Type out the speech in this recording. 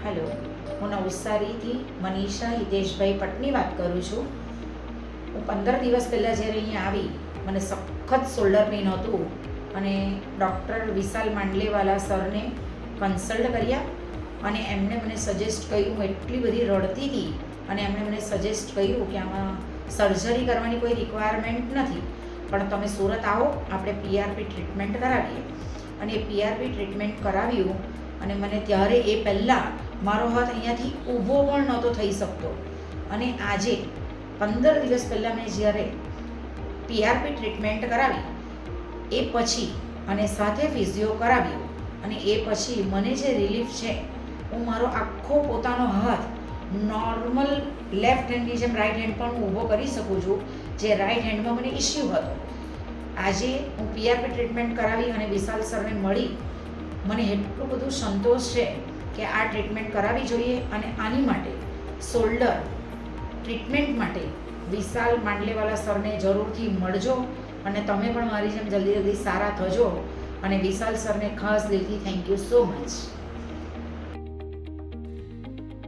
Hello, હું નવસારીથી મનીષા હિતેશભાઈ પટની વાત કરું છું. હું 15 દિવસ પહેલાં જ્યારે અહીંયા આવી, મને સખત શોલ્ડર પેઇન હતું અને ડૉક્ટર વિશાલ માંડલેવાલા સરને કન્સલ્ટ કર્યા અને એમણે મને સજેસ્ટ કર્યું. હું એટલી બધી રડતી હતી અને એમણે મને સજેસ્ટ કર્યું કે આમાં સર્જરી કરવાની કોઈ રિક્વાયરમેન્ટ નથી, પણ તમે સુરત આવો, આપણે પીઆરપી ટ્રીટમેન્ટ કરાવીએ. અને એ પીઆરપી ટ્રીટમેન્ટ કરાવ્યું અને મને ત્યારે એ પહેલાં મારો હાથ અહીંયાથી ઊભો પણ નહોતો થઈ શકતો. અને આજે 15 દિવસ પહેલાં મેં જ્યારે પીઆરપી ટ્રીટમેન્ટ કરાવી એ પછી અને સાથે ફિઝિયો કરાવ્યું અને એ પછી મને જે રિલીફ છે, હું મારો આખો પોતાનો હાથ નોર્મલ લેફ્ટ હેન્ડની જેમ રાઈટ હેન્ડ પણ હું ઊભો કરી શકું છું, જે રાઈટ હેન્ડમાં મને ઇસ્યુ હતો. આજે હું પીઆરપી ટ્રીટમેન્ટ કરાવી અને વિશાલ સરને મળી, મને એટલું બધું સંતોષ છે કે આ ટ્રીટમેન્ટ કરાવવી જોઈએ. અને આની માટે શોલ્ડર ટ્રીટમેન્ટ માટે વિશાલ માંડલેવાલા સરને જરૂરથી મળજો અને તમે પણ મારી જેમ જલ્દી સારા થજો. અને વિશાલ સરને ખાસ દિલથી થેન્ક યુ સો મચ.